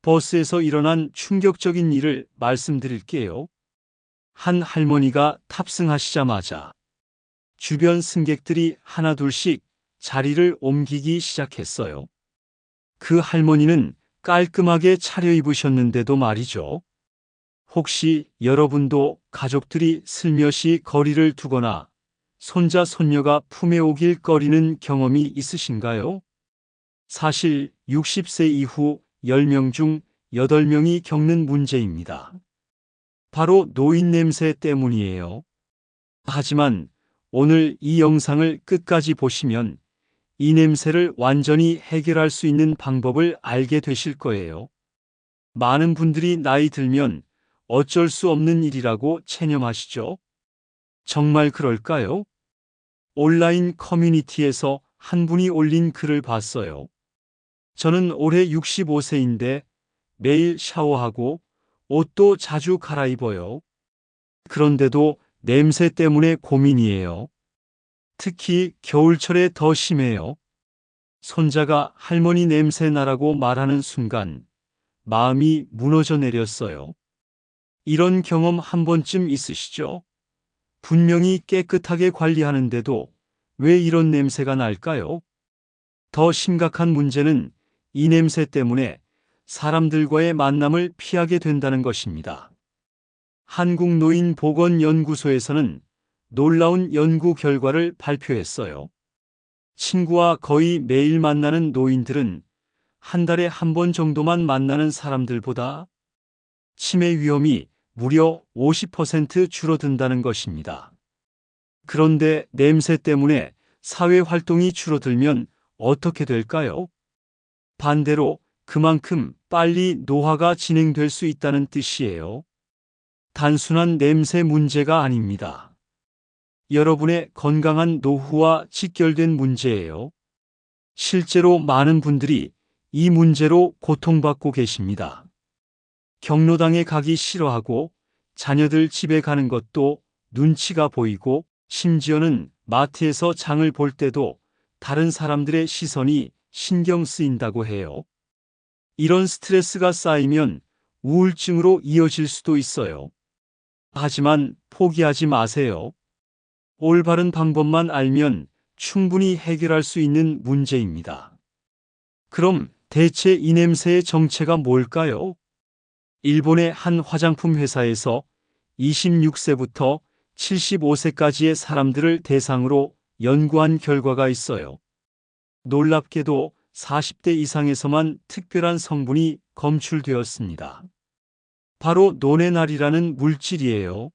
버스에서 일어난 충격적인 일을 말씀드릴게요. 한 할머니가 탑승하시자마자 주변 승객들이 하나둘씩 자리를 옮기기 시작했어요. 그 할머니는 깔끔하게 차려입으셨는데도 말이죠. 혹시 여러분도 가족들이 슬며시 거리를 두거나 손자, 손녀가 품에 오길 꺼리는 경험이 있으신가요? 사실 60세 이후 10명 중 8명이 겪는 문제입니다. 바로 노인 냄새 때문이에요. 하지만 오늘 이 영상을 끝까지 보시면 이 냄새를 완전히 해결할 수 있는 방법을 알게 되실 거예요. 많은 분들이 나이 들면 어쩔 수 없는 일이라고 체념하시죠? 정말 그럴까요? 온라인 커뮤니티에서 한 분이 올린 글을 봤어요. 저는 올해 65세인데 매일 샤워하고 옷도 자주 갈아입어요. 그런데도 냄새 때문에 고민이에요. 특히 겨울철에 더 심해요. 손자가 할머니 냄새 나라고 말하는 순간 마음이 무너져 내렸어요. 이런 경험 한 번쯤 있으시죠? 분명히 깨끗하게 관리하는데도 왜 이런 냄새가 날까요? 더 심각한 문제는 이 냄새 때문에 사람들과의 만남을 피하게 된다는 것입니다. 한국노인보건연구소에서는 놀라운 연구 결과를 발표했어요. 친구와 거의 매일 만나는 노인들은 한 달에 한 번 정도만 만나는 사람들보다 치매 위험이 무려 50% 줄어든다는 것입니다. 그런데 냄새 때문에 사회 활동이 줄어들면 어떻게 될까요? 반대로 그만큼 빨리 노화가 진행될 수 있다는 뜻이에요. 단순한 냄새 문제가 아닙니다. 여러분의 건강한 노후와 직결된 문제예요. 실제로 많은 분들이 이 문제로 고통받고 계십니다. 경로당에 가기 싫어하고 자녀들 집에 가는 것도 눈치가 보이고 심지어는 마트에서 장을 볼 때도 다른 사람들의 시선이 신경 쓰인다고 해요. 이런 스트레스가 쌓이면 우울증으로 이어질 수도 있어요. 하지만 포기하지 마세요. 올바른 방법만 알면 충분히 해결할 수 있는 문제입니다. 그럼 대체 이 냄새의 정체가 뭘까요? 일본의 한 화장품 회사에서 26세부터 75세까지의 사람들을 대상으로 연구한 결과가 있어요. 놀랍게도 40대 이상에서만 특별한 성분이 검출되었습니다. 바로 노네날이라는 물질이에요.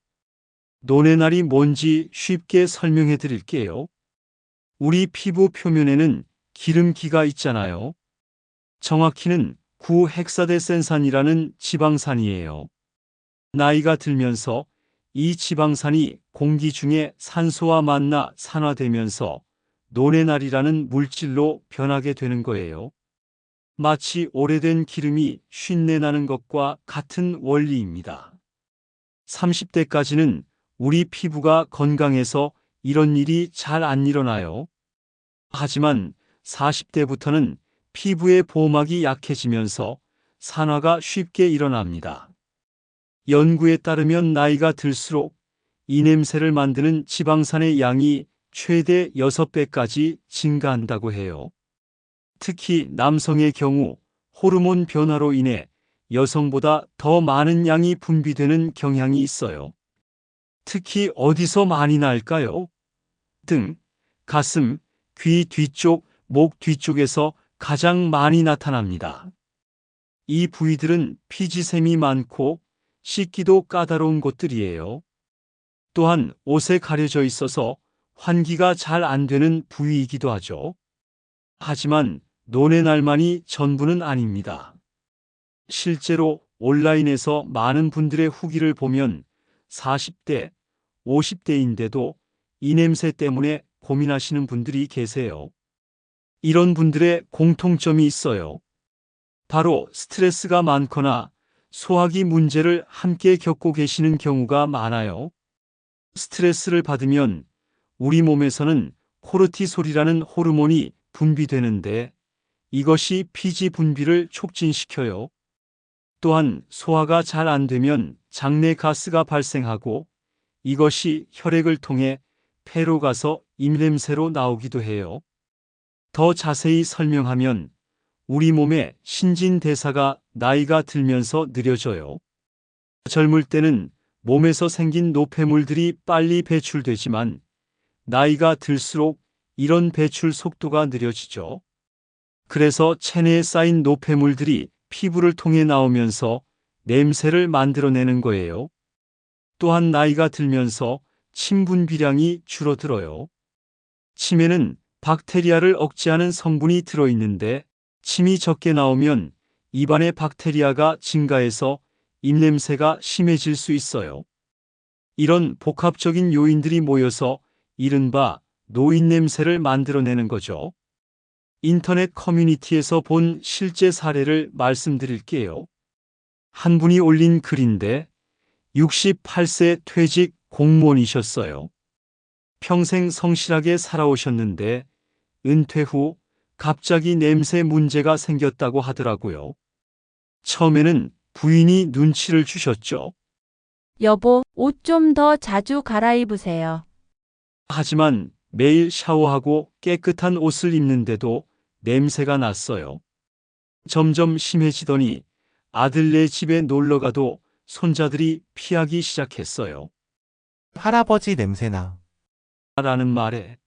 노네날이 뭔지 쉽게 설명해 드릴게요. 우리 피부 표면에는 기름기가 있잖아요. 정확히는 9헥사데센산이라는 지방산이에요. 나이가 들면서 이 지방산이 공기 중에 산소와 만나 산화되면서 노네날이라는 물질로 변하게 되는 거예요. 마치 오래된 기름이 쉰내 나는 것과 같은 원리입니다. 30대까지는 우리 피부가 건강해서 이런 일이 잘 안 일어나요. 하지만 40대부터는 피부의 보호막이 약해지면서 산화가 쉽게 일어납니다. 연구에 따르면 나이가 들수록 이 냄새를 만드는 지방산의 양이 최대 6배까지 증가한다고 해요. 특히 남성의 경우 호르몬 변화로 인해 여성보다 더 많은 양이 분비되는 경향이 있어요. 특히 어디서 많이 날까요? 등, 가슴, 귀 뒤쪽, 목 뒤쪽에서 가장 많이 나타납니다. 이 부위들은 피지샘이 많고 씻기도 까다로운 곳들이에요. 또한 옷에 가려져 있어서 환기가 잘 안 되는 부위이기도 하죠. 하지만 노네날만이 전부는 아닙니다. 실제로 온라인에서 많은 분들의 후기를 보면 40대, 50대인데도 이 냄새 때문에 고민하시는 분들이 계세요. 이런 분들의 공통점이 있어요. 바로 스트레스가 많거나 소화기 문제를 함께 겪고 계시는 경우가 많아요. 스트레스를 받으면 우리 몸에서는 코르티솔이라는 호르몬이 분비되는데 이것이 피지 분비를 촉진시켜요. 또한 소화가 잘 안 되면 장내 가스가 발생하고 이것이 혈액을 통해 폐로 가서 입냄새로 나오기도 해요. 더 자세히 설명하면 우리 몸의 신진대사가 나이가 들면서 느려져요. 젊을 때는 몸에서 생긴 노폐물들이 빨리 배출되지만 나이가 들수록 이런 배출 속도가 느려지죠. 그래서 체내에 쌓인 노폐물들이 피부를 통해 나오면서 냄새를 만들어내는 거예요. 또한 나이가 들면서 침 분비량이 줄어들어요. 침에는 박테리아를 억제하는 성분이 들어있는데 침이 적게 나오면 입안의 박테리아가 증가해서 입냄새가 심해질 수 있어요. 이런 복합적인 요인들이 모여서 이른바 노인냄새를 만들어내는 거죠. 인터넷 커뮤니티에서 본 실제 사례를 말씀드릴게요. 한 분이 올린 글인데 68세 퇴직 공무원이셨어요. 평생 성실하게 살아오셨는데 은퇴 후 갑자기 냄새 문제가 생겼다고 하더라고요. 처음에는 부인이 눈치를 주셨죠. 여보, 옷 좀 더 자주 갈아입으세요. 하지만 매일 샤워하고 깨끗한 옷을 입는데도 냄새가 났어요. 점점 심해지더니 아들네 집에 놀러가도 손자들이 피하기 시작했어요. 할아버지 냄새나. 라는 말에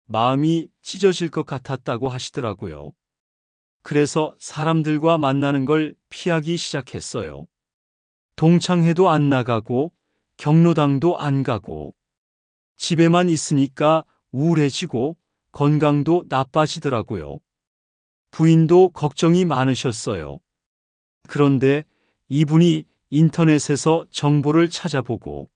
마음이 찢어질 것 같았다고 하시더라고요. 그래서 사람들과 만나는 걸 피하기 시작했어요. 동창회도 안 나가고 경로당도 안 가고 집에만 있으니까 우울해지고 건강도 나빠지더라고요. 부인도 걱정이 많으셨어요. 그런데 이분이 인터넷에서 정보를 찾아보고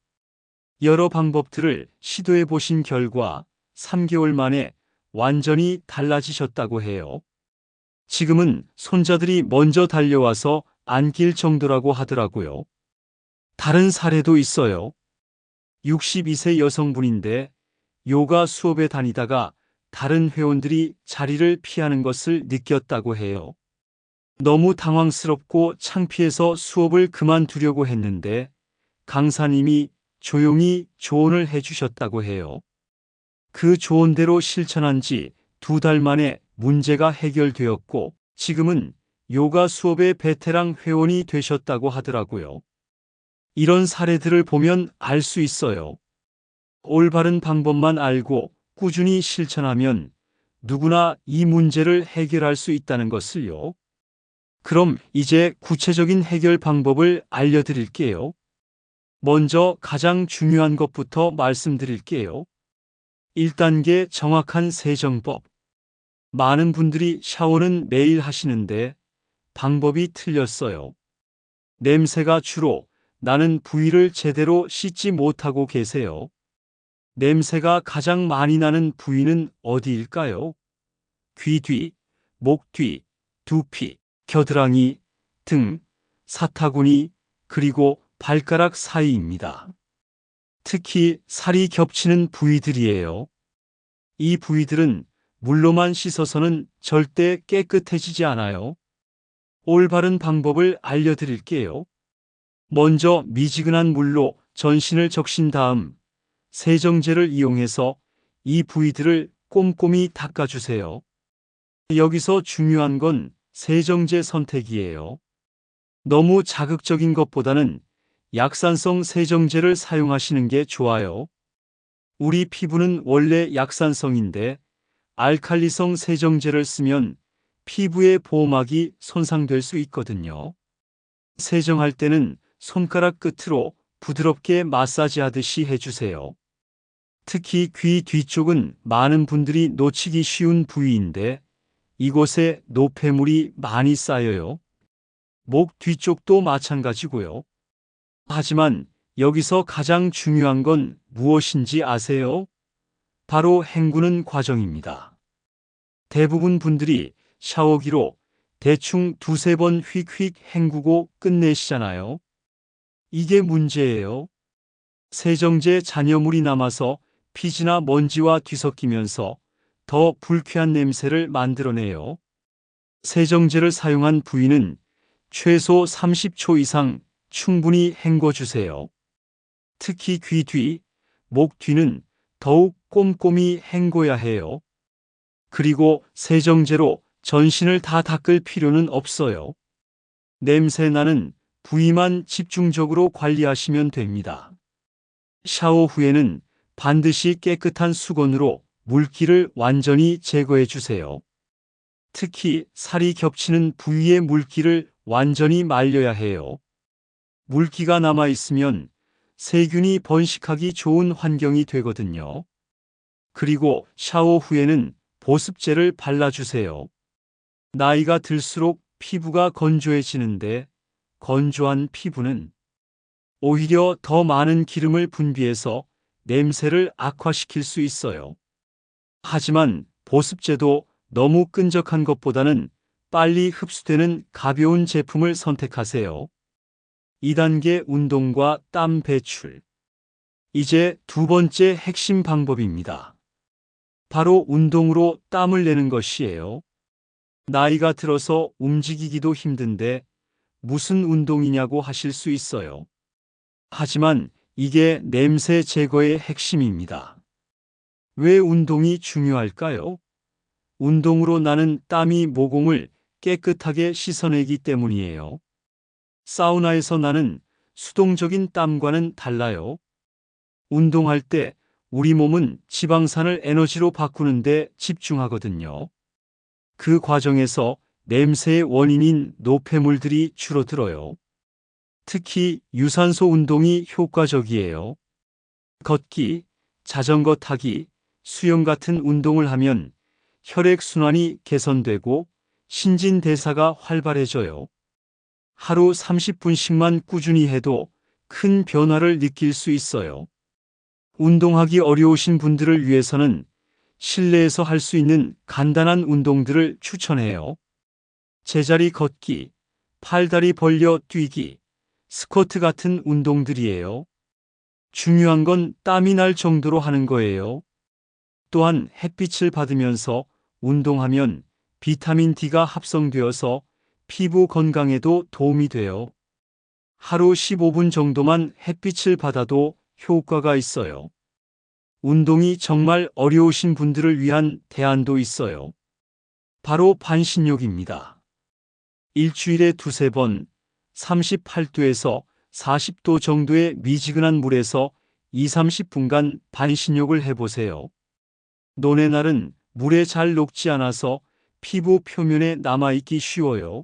여러 방법들을 시도해 보신 결과 3개월 만에 완전히 달라지셨다고 해요. 지금은 손자들이 먼저 달려와서 안길 정도라고 하더라고요. 다른 사례도 있어요. 62세 여성분인데 요가 수업에 다니다가 다른 회원들이 자리를 피하는 것을 느꼈다고 해요. 너무 당황스럽고 창피해서 수업을 그만두려고 했는데 강사님이 조용히 조언을 해주셨다고 해요. 그 조언대로 실천한 지 2달 만에 문제가 해결되었고 지금은 요가 수업의 베테랑 회원이 되셨다고 하더라고요. 이런 사례들을 보면 알 수 있어요. 올바른 방법만 알고 꾸준히 실천하면 누구나 이 문제를 해결할 수 있다는 것을요. 그럼 이제 구체적인 해결 방법을 알려드릴게요. 먼저 가장 중요한 것부터 말씀드릴게요. 1단계 정확한 세정법. 많은 분들이 샤워는 매일 하시는데 방법이 틀렸어요. 냄새가 주로 나는 부위를 제대로 씻지 못하고 계세요. 냄새가 가장 많이 나는 부위는 어디일까요? 귀 뒤, 목 뒤, 두피, 겨드랑이, 등, 사타구니, 그리고 발가락 사이입니다. 특히 살이 겹치는 부위들이에요. 이 부위들은 물로만 씻어서는 절대 깨끗해지지 않아요. 올바른 방법을 알려드릴게요. 먼저 미지근한 물로 전신을 적신 다음 세정제를 이용해서 이 부위들을 꼼꼼히 닦아주세요. 여기서 중요한 건 세정제 선택이에요. 너무 자극적인 것보다는 약산성 세정제를 사용하시는 게 좋아요. 우리 피부는 원래 약산성인데 알칼리성 세정제를 쓰면 피부의 보호막이 손상될 수 있거든요. 세정할 때는 손가락 끝으로 부드럽게 마사지하듯이 해주세요. 특히 귀 뒤쪽은 많은 분들이 놓치기 쉬운 부위인데 이곳에 노폐물이 많이 쌓여요. 목 뒤쪽도 마찬가지고요. 하지만 여기서 가장 중요한 건 무엇인지 아세요? 바로 헹구는 과정입니다. 대부분 분들이 샤워기로 대충 2~3번 휙휙 헹구고 끝내시잖아요. 이게 문제예요. 세정제 잔여물이 남아서 피지나 먼지와 뒤섞이면서 더 불쾌한 냄새를 만들어내요. 세정제를 사용한 부위는 최소 30초 이상 충분히 헹궈주세요. 특히 귀 뒤, 목 뒤는 더욱 꼼꼼히 헹궈야 해요. 그리고 세정제로 전신을 다 닦을 필요는 없어요. 냄새 나는 부위만 집중적으로 관리하시면 됩니다. 샤워 후에는 반드시 깨끗한 수건으로 물기를 완전히 제거해 주세요. 특히 살이 겹치는 부위의 물기를 완전히 말려야 해요. 물기가 남아 있으면 세균이 번식하기 좋은 환경이 되거든요. 그리고 샤워 후에는 보습제를 발라주세요. 나이가 들수록 피부가 건조해지는데 건조한 피부는 오히려 더 많은 기름을 분비해서 냄새를 악화시킬 수 있어요. 하지만 보습제도 너무 끈적한 것보다는 빨리 흡수되는 가벼운 제품을 선택하세요. 2단계 운동과 땀 배출. 이제 두 번째 핵심 방법입니다. 바로 운동으로 땀을 내는 것이에요. 나이가 들어서 움직이기도 힘든데 무슨 운동이냐고 하실 수 있어요. 하지만 이게 냄새 제거의 핵심입니다. 왜 운동이 중요할까요? 운동으로 나는 땀이 모공을 깨끗하게 씻어내기 때문이에요. 사우나에서 나는 수동적인 땀과는 달라요. 운동할 때 우리 몸은 지방산을 에너지로 바꾸는데 집중하거든요. 그 과정에서 냄새의 원인인 노폐물들이 줄어들어요. 특히 유산소 운동이 효과적이에요. 걷기, 자전거 타기, 수영 같은 운동을 하면 혈액순환이 개선되고 신진대사가 활발해져요. 하루 30분씩만 꾸준히 해도 큰 변화를 느낄 수 있어요. 운동하기 어려우신 분들을 위해서는 실내에서 할 수 있는 간단한 운동들을 추천해요. 제자리 걷기, 팔다리 벌려 뛰기, 스쿼트 같은 운동들이에요. 중요한 건 땀이 날 정도로 하는 거예요. 또한 햇빛을 받으면서 운동하면 비타민 D가 합성되어서 피부 건강에도 도움이 돼요. 하루 15분 정도만 햇빛을 받아도 효과가 있어요. 운동이 정말 어려우신 분들을 위한 대안도 있어요. 바로 반신욕입니다. 일주일에 두세 번 38도에서 40도 정도의 미지근한 물에서 2, 30분간 반신욕을 해보세요. 논의 날은 물에 잘 녹지 않아서 피부 표면에 남아있기 쉬워요.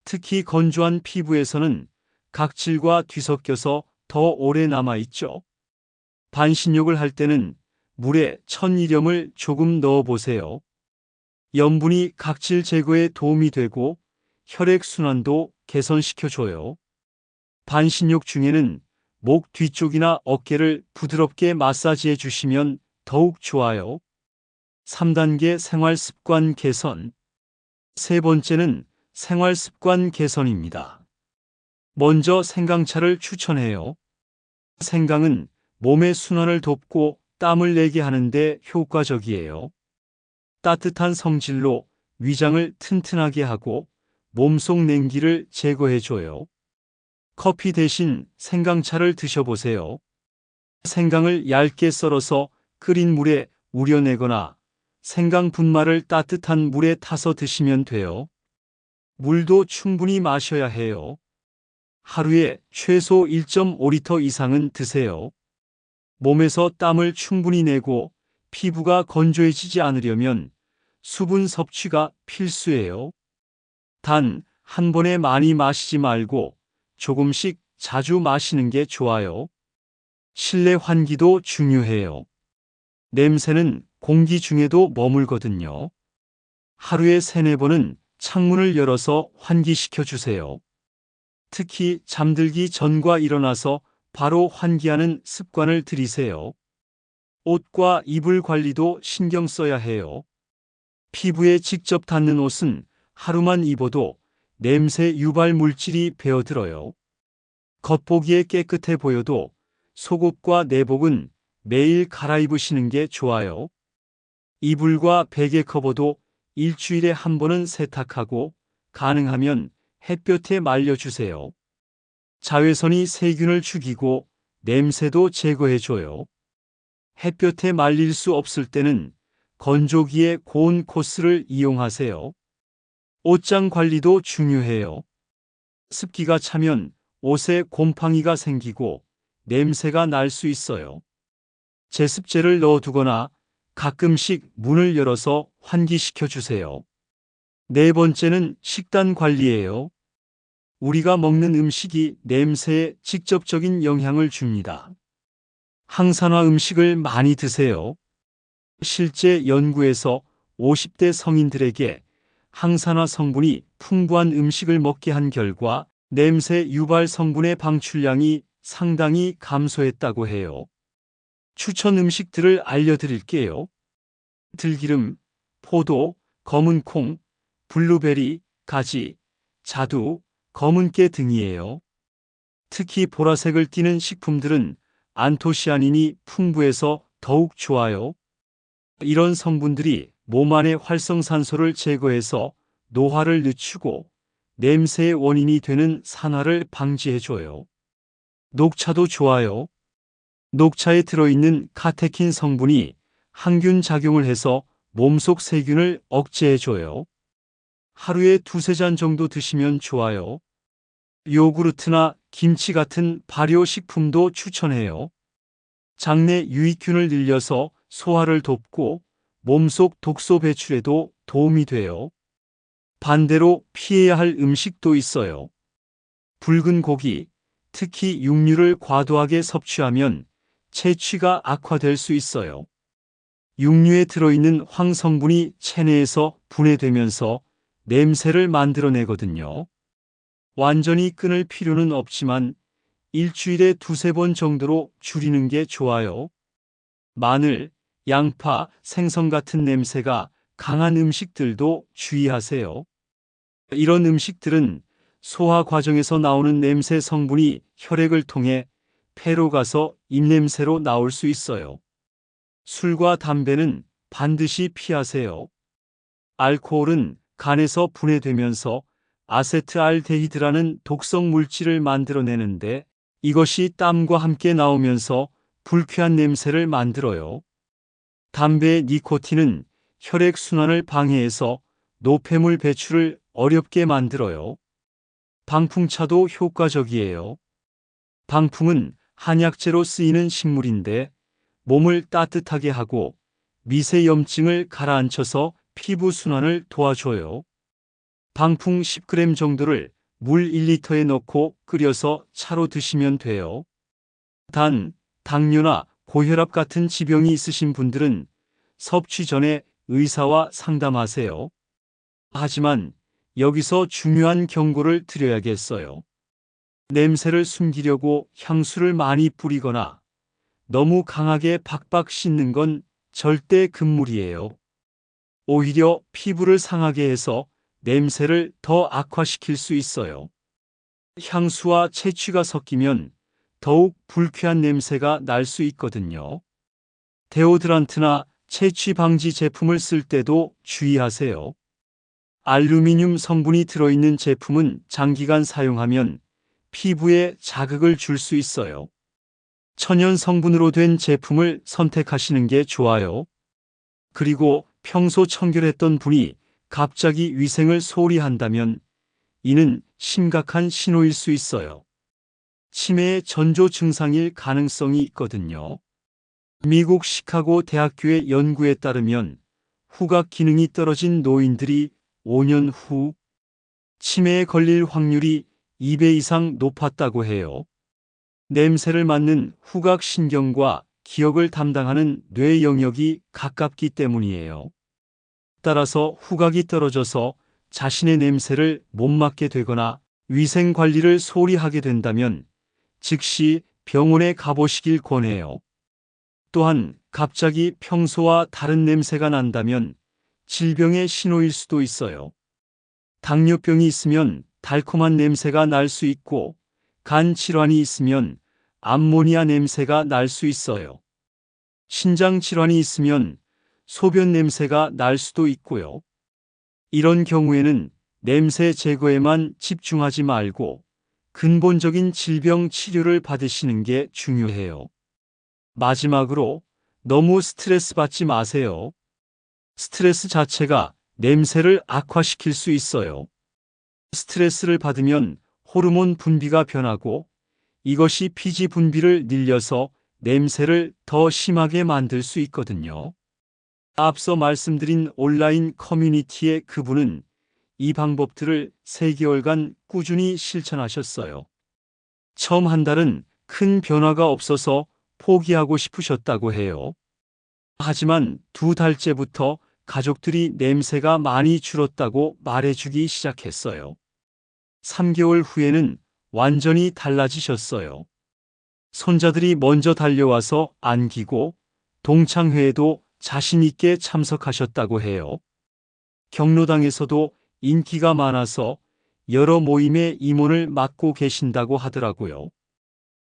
특히 건조한 피부에서는 각질과 뒤섞여서 더 오래 남아있죠. 반신욕을 할 때는 물에 천일염을 조금 넣어보세요. 염분이 각질 제거에 도움이 되고 혈액순환도 개선시켜줘요. 반신욕 중에는 목 뒤쪽이나 어깨를 부드럽게 마사지해 주시면 더욱 좋아요. 3단계 생활습관 개선. 세 번째는 생활습관 개선입니다. 먼저 생강차를 추천해요. 생강은 몸의 순환을 돕고 땀을 내게 하는데 효과적이에요. 따뜻한 성질로 위장을 튼튼하게 하고 몸속 냉기를 제거해줘요. 커피 대신 생강차를 드셔보세요. 생강을 얇게 썰어서 끓인 물에 우려내거나 생강 분말을 따뜻한 물에 타서 드시면 돼요. 물도 충분히 마셔야 해요. 하루에 최소 1.5리터 이상은 드세요. 몸에서 땀을 충분히 내고 피부가 건조해지지 않으려면 수분 섭취가 필수예요. 단, 한 번에 많이 마시지 말고 조금씩 자주 마시는 게 좋아요. 실내 환기도 중요해요. 냄새는 공기 중에도 머물거든요. 하루에 3-4번은 창문을 열어서 환기시켜 주세요. 특히 잠들기 전과 일어나서 바로 환기하는 습관을 들이세요. 옷과 이불 관리도 신경 써야 해요. 피부에 직접 닿는 옷은 하루만 입어도 냄새 유발 물질이 배어들어요. 겉보기에 깨끗해 보여도 속옷과 내복은 매일 갈아입으시는 게 좋아요. 이불과 베개 커버도 일주일에 한 번은 세탁하고 가능하면 햇볕에 말려주세요. 자외선이 세균을 죽이고 냄새도 제거해줘요. 햇볕에 말릴 수 없을 때는 건조기에 고온 코스를 이용하세요. 옷장 관리도 중요해요. 습기가 차면 옷에 곰팡이가 생기고 냄새가 날 수 있어요. 제습제를 넣어두거나 가끔씩 문을 열어서 환기시켜 주세요. 네 번째는 식단 관리예요. 우리가 먹는 음식이 냄새에 직접적인 영향을 줍니다. 항산화 음식을 많이 드세요. 실제 연구에서 50대 성인들에게 항산화 성분이 풍부한 음식을 먹게 한 결과 냄새 유발 성분의 방출량이 상당히 감소했다고 해요. 추천 음식들을 알려드릴게요. 들기름, 포도, 검은 콩, 블루베리, 가지, 자두, 검은 깨 등이에요. 특히 보라색을 띠는 식품들은 안토시아닌이 풍부해서 더욱 좋아요. 이런 성분들이 몸 안의 활성산소를 제거해서 노화를 늦추고 냄새의 원인이 되는 산화를 방지해줘요. 녹차도 좋아요. 녹차에 들어있는 카테킨 성분이 항균 작용을 해서 몸속 세균을 억제해줘요. 하루에 2~3잔 정도 드시면 좋아요. 요구르트나 김치 같은 발효식품도 추천해요. 장내 유익균을 늘려서 소화를 돕고 몸속 독소 배출에도 도움이 돼요. 반대로 피해야 할 음식도 있어요. 붉은 고기, 특히 육류를 과도하게 섭취하면 체취가 악화될 수 있어요. 육류에 들어있는 황성분이 체내에서 분해되면서 냄새를 만들어내거든요. 완전히 끊을 필요는 없지만 일주일에 2~3번 정도로 줄이는 게 좋아요. 마늘, 양파, 생선 같은 냄새가 강한 음식들도 주의하세요. 이런 음식들은 소화 과정에서 나오는 냄새 성분이 혈액을 통해 폐로 가서 입냄새로 나올 수 있어요. 술과 담배는 반드시 피하세요. 알코올은 간에서 분해되면서 아세트알데히드라는 독성 물질을 만들어내는데 이것이 땀과 함께 나오면서 불쾌한 냄새를 만들어요. 담배의 니코틴은 혈액 순환을 방해해서 노폐물 배출을 어렵게 만들어요. 방풍차도 효과적이에요. 방풍은 한약재로 쓰이는 식물인데 몸을 따뜻하게 하고 미세염증을 가라앉혀서 피부 순환을 도와줘요. 방풍 10g 정도를 물 1리터에 넣고 끓여서 차로 드시면 돼요. 단, 당뇨나 고혈압 같은 지병이 있으신 분들은 섭취 전에 의사와 상담하세요. 하지만 여기서 중요한 경고를 드려야겠어요. 냄새를 숨기려고 향수를 많이 뿌리거나 너무 강하게 박박 씻는 건 절대 금물이에요. 오히려 피부를 상하게 해서 냄새를 더 악화시킬 수 있어요. 향수와 채취가 섞이면 더욱 불쾌한 냄새가 날 수 있거든요. 데오드란트나 채취 방지 제품을 쓸 때도 주의하세요. 알루미늄 성분이 들어있는 제품은 장기간 사용하면 피부에 자극을 줄 수 있어요. 천연 성분으로 된 제품을 선택하시는 게 좋아요. 그리고 평소 청결했던 분이 갑자기 위생을 소홀히 한다면 이는 심각한 신호일 수 있어요. 치매의 전조 증상일 가능성이 있거든요. 미국 시카고 대학교의 연구에 따르면 후각 기능이 떨어진 노인들이 5년 후 치매에 걸릴 확률이 2배 이상 높았다고 해요. 냄새를 맡는 후각 신경과 기억을 담당하는 뇌 영역이 가깝기 때문이에요. 따라서 후각이 떨어져서 자신의 냄새를 못 맡게 되거나 위생 관리를 소홀히 하게 된다면 즉시 병원에 가보시길 권해요. 또한 갑자기 평소와 다른 냄새가 난다면 질병의 신호일 수도 있어요. 당뇨병이 있으면 달콤한 냄새가 날 수 있고 간 질환이 있으면 암모니아 냄새가 날 수 있어요. 신장 질환이 있으면 소변 냄새가 날 수도 있고요. 이런 경우에는 냄새 제거에만 집중하지 말고 근본적인 질병 치료를 받으시는 게 중요해요. 마지막으로 너무 스트레스 받지 마세요. 스트레스 자체가 냄새를 악화시킬 수 있어요. 스트레스를 받으면 호르몬 분비가 변하고 이것이 피지 분비를 늘려서 냄새를 더 심하게 만들 수 있거든요. 앞서 말씀드린 온라인 커뮤니티의 그분은 이 방법들을 3개월간 꾸준히 실천하셨어요. 처음 한 달은 큰 변화가 없어서 포기하고 싶으셨다고 해요. 하지만 2달째부터 가족들이 냄새가 많이 줄었다고 말해주기 시작했어요. 3개월 후에는 완전히 달라지셨어요. 손자들이 먼저 달려와서 안기고 동창회에도 자신 있게 참석하셨다고 해요. 경로당에서도 인기가 많아서 여러 모임의 임원을 맡고 계신다고 하더라고요.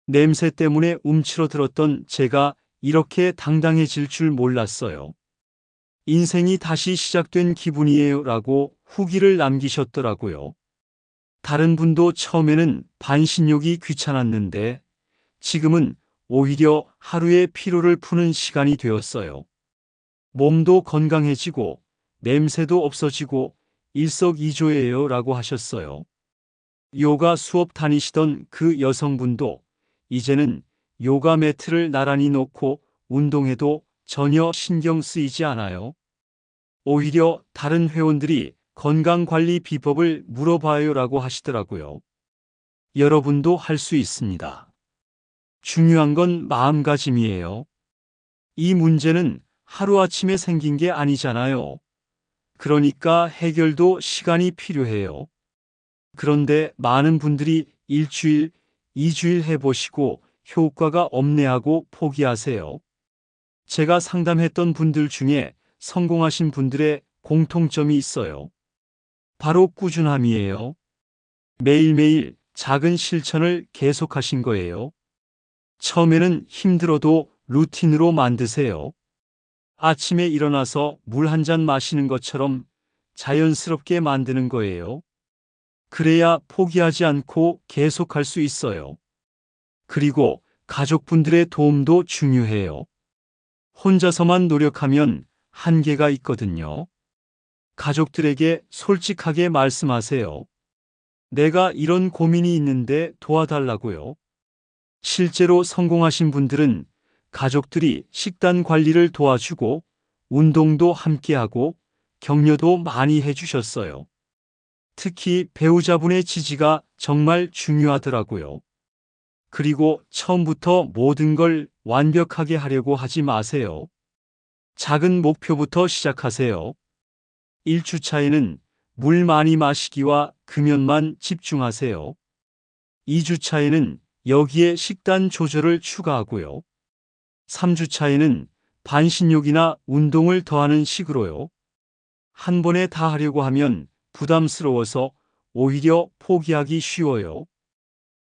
냄새 때문에 움츠러들었던 제가 이렇게 당당해질 줄 몰랐어요. 인생이 다시 시작된 기분이에요 라고 후기를 남기셨더라고요. 다른 분도 처음에는 반신욕이 귀찮았는데 지금은 오히려 하루의 피로를 푸는 시간이 되었어요. 몸도 건강해지고 냄새도 없어지고 일석이조예요 라고 하셨어요. 요가 수업 다니시던 그 여성분도 이제는 요가 매트를 나란히 놓고 운동해도 전혀 신경 쓰이지 않아요. 오히려 다른 회원들이 건강관리 비법을 물어봐요 라고 하시더라고요. 여러분도 할 수 있습니다. 중요한 건 마음가짐이에요. 이 문제는 하루아침에 생긴 게 아니잖아요. 그러니까 해결도 시간이 필요해요. 그런데 많은 분들이 1주일, 2주일 해보시고 효과가 없네 하고 포기하세요. 제가 상담했던 분들 중에 성공하신 분들의 공통점이 있어요. 바로 꾸준함이에요. 매일매일 작은 실천을 계속하신 거예요. 처음에는 힘들어도 루틴으로 만드세요. 아침에 일어나서 물 한 잔 마시는 것처럼 자연스럽게 만드는 거예요. 그래야 포기하지 않고 계속할 수 있어요. 그리고 가족분들의 도움도 중요해요. 혼자서만 노력하면 한계가 있거든요. 가족들에게 솔직하게 말씀하세요. 내가 이런 고민이 있는데 도와달라고요. 실제로 성공하신 분들은 가족들이 식단 관리를 도와주고 운동도 함께하고 격려도 많이 해주셨어요. 특히 배우자분의 지지가 정말 중요하더라고요. 그리고 처음부터 모든 걸 완벽하게 하려고 하지 마세요. 작은 목표부터 시작하세요. 1주차에는 물 많이 마시기와 금연만 집중하세요. 2주차에는 여기에 식단 조절을 추가하고요. 3주차에는 반신욕이나 운동을 더하는 식으로요. 한 번에 다 하려고 하면 부담스러워서 오히려 포기하기 쉬워요.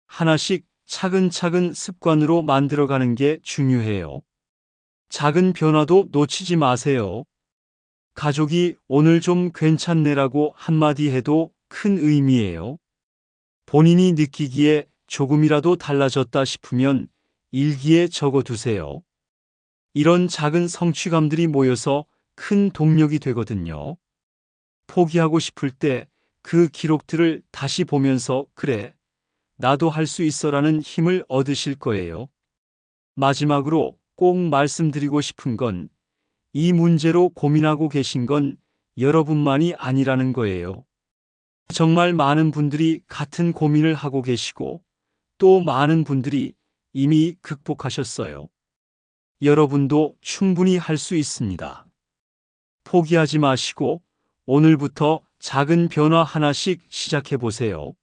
하나씩 차근차근 습관으로 만들어가는 게 중요해요. 작은 변화도 놓치지 마세요. 가족이 오늘 좀 괜찮네라고 한마디 해도 큰 의미예요. 본인이 느끼기에 조금이라도 달라졌다 싶으면 일기에 적어두세요. 이런 작은 성취감들이 모여서 큰 동력이 되거든요. 포기하고 싶을 때 그 기록들을 다시 보면서 그래, 나도 할 수 있어라는 힘을 얻으실 거예요. 마지막으로 꼭 말씀드리고 싶은 건 이 문제로 고민하고 계신 건 여러분만이 아니라는 거예요. 정말 많은 분들이 같은 고민을 하고 계시고 또 많은 분들이 이미 극복하셨어요. 여러분도 충분히 할 수 있습니다. 포기하지 마시고 오늘부터 작은 변화 하나씩 시작해 보세요.